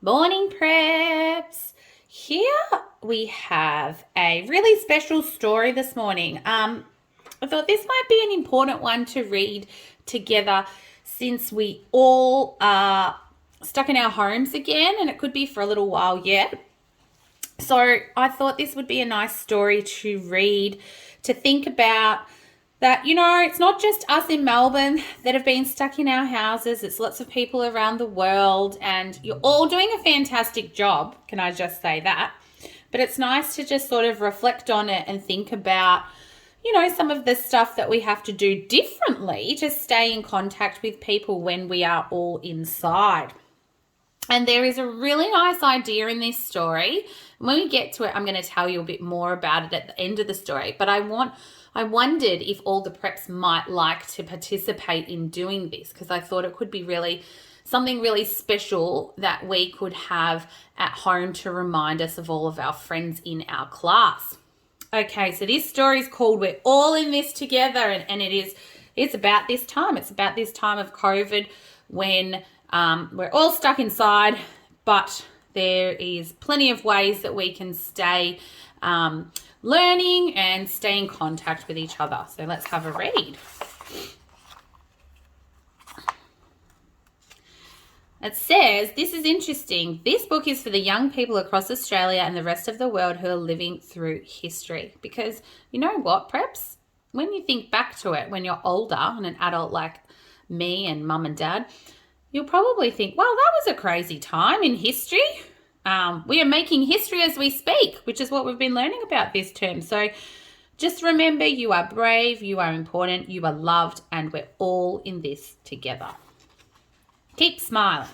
Morning preps. Here we have a really special story this morning. I thought this might be an important one to read together since we all are stuck in our homes again, and it could be for a little while yet. So I thought this would be a nice story to read, to think about that, it's not just us in Melbourne that have been stuck in our houses. It's lots of people around the world, and you're all doing a fantastic job. Can I just say that? But it's nice to just sort of reflect on it and think about, some of the stuff that we have to do differently to stay in contact with people when we are all inside. And there is a really nice idea in this story. When we get to it, I'm going to tell you a bit more about it at the end of the story. But I wondered if all the preps might like to participate in doing this, because I thought it could be really something really special that we could have at home to remind us of all of our friends in our class. Okay, so this story is called We're All in This Together, and it's about this time. It's about this time of COVID when we're all stuck inside, but there is plenty of ways that we can stay learning and stay in contact with each other. So let's have a read. It says, this is interesting. This book is for the young people across Australia and the rest of the world who are living through history. Because you know what, preps? When you think back to it, when you're older and an adult like me and mum and dad, you'll probably think, well, that was a crazy time in history. We are making history as we speak, which is what we've been learning about this term. So just remember, you are brave, you are important, you are loved, and we're all in this together. Keep smiling.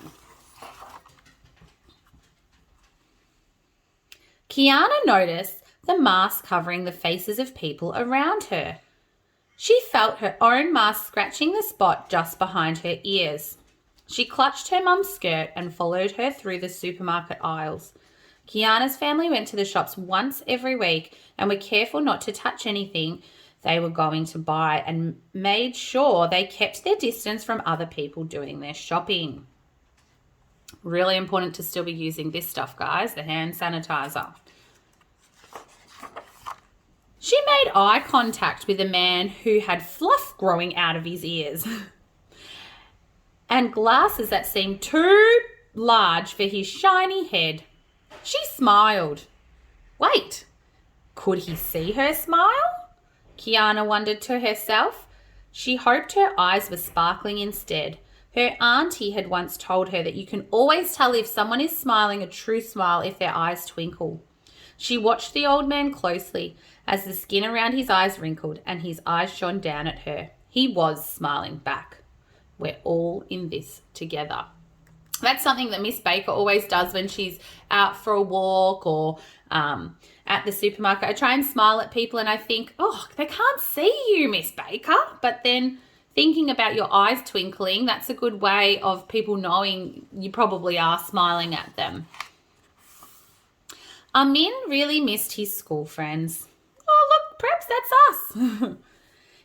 Kiana noticed the mask covering the faces of people around her. She felt her own mask scratching the spot just behind her ears. She clutched her mum's skirt and followed her through the supermarket aisles. Kiana's family went to the shops once every week and were careful not to touch anything they were going to buy and made sure they kept their distance from other people doing their shopping. Really important to still be using this stuff, guys, the hand sanitizer. She made eye contact with a man who had fluff growing out of his ears and glasses that seemed too large for his shiny head. She smiled. Wait, could he see her smile? Kiana wondered to herself. She hoped her eyes were sparkling instead. Her auntie had once told her that you can always tell if someone is smiling a true smile if their eyes twinkle. She watched the old man closely as the skin around his eyes wrinkled and his eyes shone down at her. He was smiling back. We're all in this together. That's something that Miss Baker always does when she's out for a walk or at the supermarket. I try and smile at people and I think, oh, they can't see you, Miss Baker. But then thinking about your eyes twinkling, that's a good way of people knowing you probably are smiling at them. Amin really missed his school friends. Oh, look, perhaps that's us.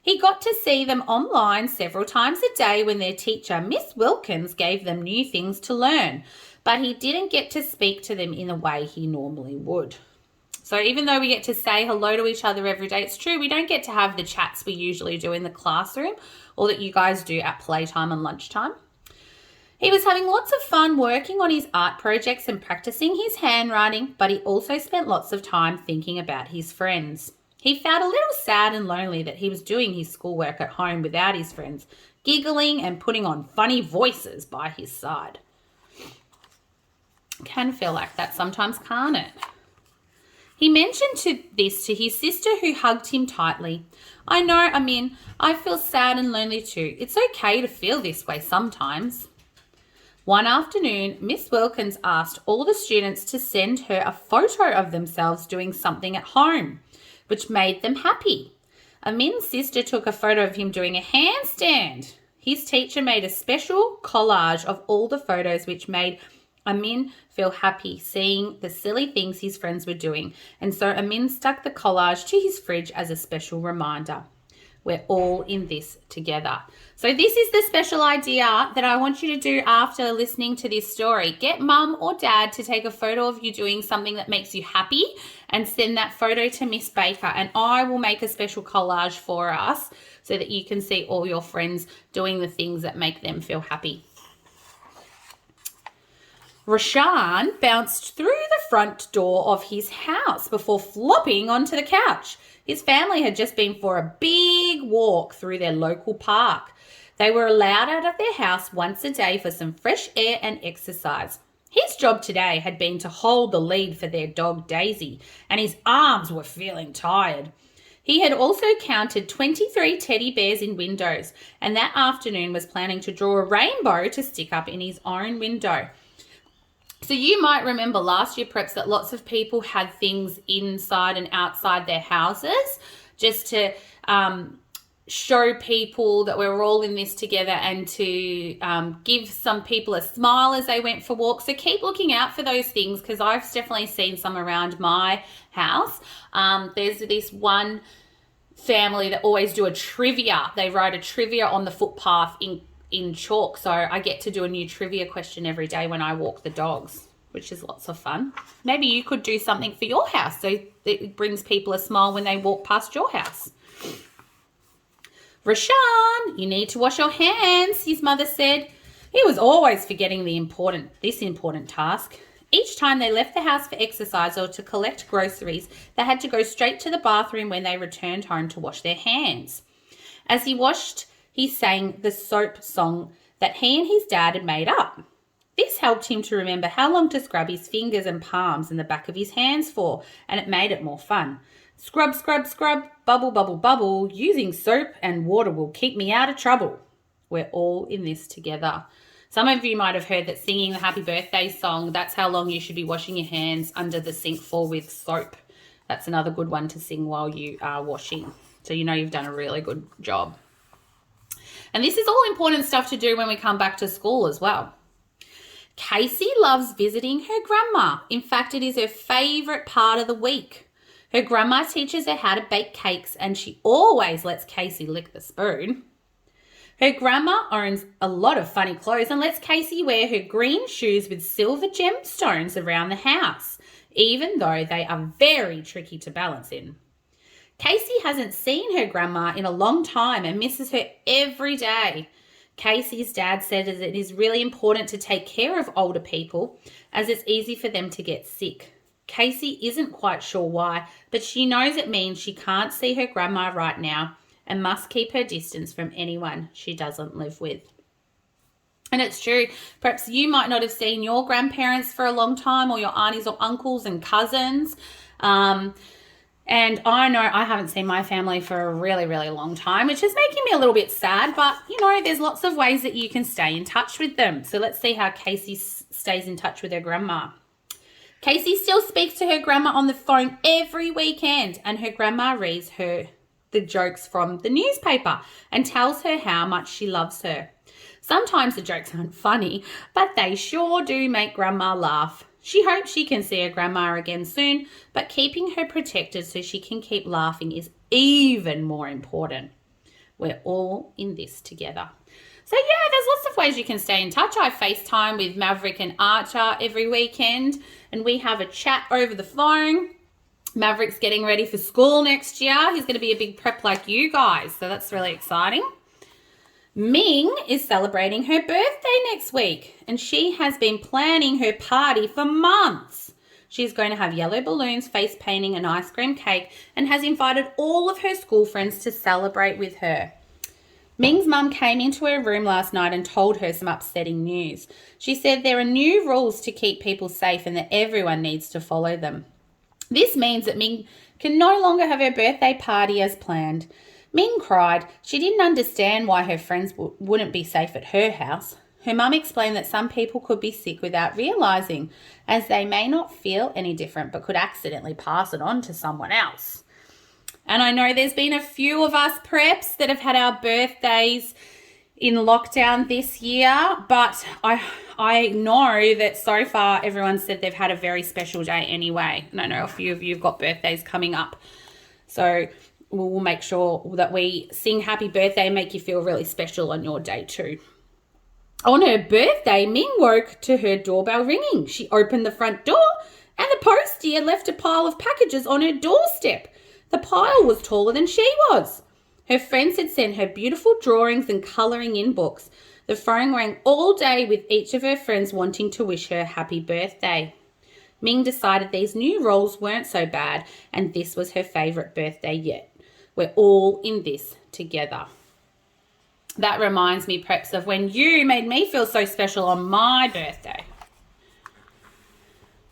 He got to see them online several times a day when their teacher, Miss Wilkins, gave them new things to learn, but he didn't get to speak to them in the way he normally would. So even though we get to say hello to each other every day, it's true, we don't get to have the chats we usually do in the classroom or that you guys do at playtime and lunchtime. He was having lots of fun working on his art projects and practicing his handwriting, but he also spent lots of time thinking about his friends. He felt a little sad and lonely that he was doing his schoolwork at home without his friends, giggling and putting on funny voices by his side. Can feel like that sometimes, can't it? He mentioned this to his sister, who hugged him tightly. I know, Amin, I feel sad and lonely too. It's okay to feel this way sometimes. One afternoon, Miss Wilkins asked all the students to send her a photo of themselves doing something at home, which made them happy. Amin's sister took a photo of him doing a handstand. His teacher made a special collage of all the photos, which made Amin feel happy seeing the silly things his friends were doing, and so Amin stuck the collage to his fridge as a special reminder. We're all in this together. So this is the special idea that I want you to do after listening to this story. Get mum or dad to take a photo of you doing something that makes you happy and send that photo to Miss Baker, and I will make a special collage for us so that you can see all your friends doing the things that make them feel happy. Rashan bounced through the front door of his house before flopping onto the couch. His family had just been for a big walk through their local park. They were allowed out of their house once a day for some fresh air and exercise. His job today had been to hold the lead for their dog Daisy, and his arms were feeling tired. He had also counted 23 teddy bears in windows, and that afternoon was planning to draw a rainbow to stick up in his own window. So you might remember last year, perhaps, that lots of people had things inside and outside their houses just to show people that we're all in this together and to give some people a smile as they went for walks. So keep looking out for those things, because I've definitely seen some around my house. There's this one family that always do a trivia. They write a trivia on the footpath in chalk, so I get to do a new trivia question every day when I walk the dogs, which is lots of fun. Maybe you could do something for your house so it brings people a smile when they walk past your house. Rashan, you need to wash your hands, his mother said. He was always forgetting this important task. Each time they left the house for exercise or to collect groceries, they had to go straight to the bathroom when they returned home to wash their hands. As he washed, he sang the soap song that he and his dad had made up. This helped him to remember how long to scrub his fingers and palms and the back of his hands for, and it made it more fun. Scrub, scrub, scrub, bubble, bubble, bubble. Using soap and water will keep me out of trouble. We're all in this together. Some of you might have heard that singing the happy birthday song, that's how long you should be washing your hands under the sink for with soap. That's another good one to sing while you are washing. So you know you've done a really good job. And this is all important stuff to do when we come back to school as well. Casey loves visiting her grandma. In fact, it is her favourite part of the week. Her grandma teaches her how to bake cakes, and she always lets Casey lick the spoon. Her grandma owns a lot of funny clothes and lets Casey wear her green shoes with silver gemstones around the house, even though they are very tricky to balance in. Casey hasn't seen her grandma in a long time and misses her every day. Casey's dad said that it is really important to take care of older people, as it's easy for them to get sick. Casey isn't quite sure why, but she knows it means she can't see her grandma right now and must keep her distance from anyone she doesn't live with. And it's true, perhaps you might not have seen your grandparents for a long time, or your aunties or uncles and cousins. And I know I haven't seen my family for a really, really long time, which is making me a little bit sad. But, you know, there's lots of ways that you can stay in touch with them. So let's see how Casey stays in touch with her grandma. Casey still speaks to her grandma on the phone every weekend, and her grandma reads her the jokes from the newspaper and tells her how much she loves her. Sometimes the jokes aren't funny, but they sure do make grandma laugh. She hopes she can see her grandma again soon, but keeping her protected so she can keep laughing is even more important. We're all in this together. So yeah, there's lots of ways you can stay in touch. I FaceTime with Maverick and Archer every weekend, and we have a chat over the phone. Maverick's getting ready for school next year. He's going to be a big prep like you guys, so that's really exciting. Ming is celebrating her birthday next week, and she has been planning her party for months. She's going to have yellow balloons, face painting, an ice cream cake, and has invited all of her school friends to celebrate with her. Ming's mum came into her room last night and told her some upsetting news. She said there are new rules to keep people safe and that everyone needs to follow them. This means that Ming can no longer have her birthday party as planned. Ming cried. She didn't understand why her friends wouldn't be safe at her house. Her mum explained that some people could be sick without realising, as they may not feel any different but could accidentally pass it on to someone else. And I know there's been a few of us preps that have had our birthdays in lockdown this year, but I know that so far everyone said they've had a very special day anyway. And I know a few of you have got birthdays coming up. So we'll make sure that we sing happy birthday and make you feel really special on your day too. On her birthday, Ming woke to her doorbell ringing. She opened the front door and the postie had left a pile of packages on her doorstep. The pile was taller than she was. Her friends had sent her beautiful drawings and colouring in books. The phone rang all day with each of her friends wanting to wish her happy birthday. Ming decided these new rules weren't so bad and this was her favourite birthday yet. We're all in this together. That reminds me, Preps, of when you made me feel so special on my birthday.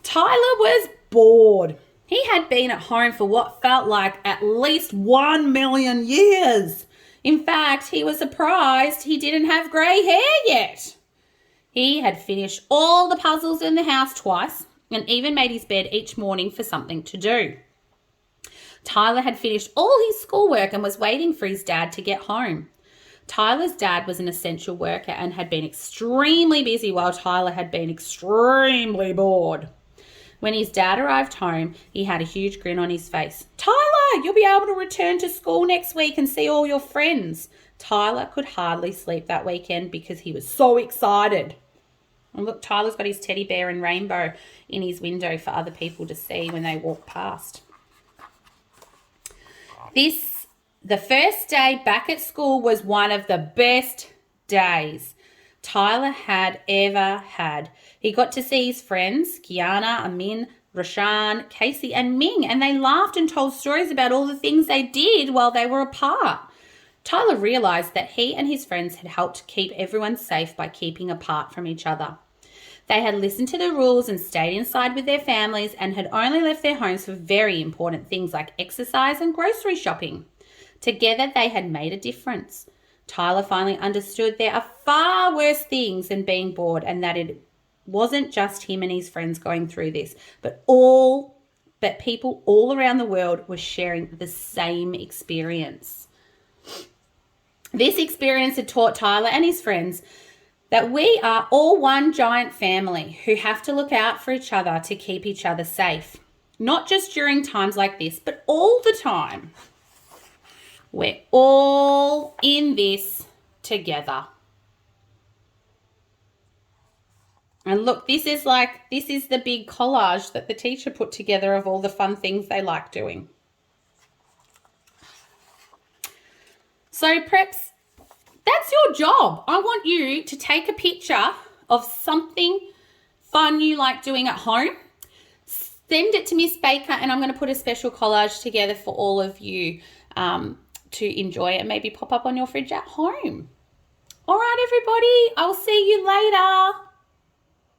Tyler was bored. He had been at home for what felt like at least 1 million years. In fact, he was surprised he didn't have grey hair yet. He had finished all the puzzles in the house twice and even made his bed each morning for something to do. Tyler had finished all his schoolwork and was waiting for his dad to get home. Tyler's dad was an essential worker and had been extremely busy while Tyler had been extremely bored. When his dad arrived home, he had a huge grin on his face. "Tyler, you'll be able to return to school next week and see all your friends." Tyler could hardly sleep that weekend because he was so excited. And look, Tyler's got his teddy bear and rainbow in his window for other people to see when they walk past. The first day back at school was one of the best days Tyler had ever had. He got to see his friends, Kiana, Amin, Rashan, Casey, and Ming, and they laughed and told stories about all the things they did while they were apart. Tyler realised that he and his friends had helped keep everyone safe by keeping apart from each other. They had listened to the rules and stayed inside with their families and had only left their homes for very important things like exercise and grocery shopping. Together, they had made a difference. Tyler finally understood there are far worse things than being bored and that it wasn't just him and his friends going through this, but people all around the world were sharing the same experience. This experience had taught Tyler and his friends that we are all one giant family who have to look out for each other to keep each other safe. Not just during times like this, but all the time. We're all in this together. And look, this is the big collage that the teacher put together of all the fun things they like doing. So Preps, that's your job. I want you to take a picture of something fun you like doing at home. Send it to Miss Baker and I'm going to put a special collage together for all of you to enjoy and maybe pop up on your fridge at home. All right, everybody, I'll see you later.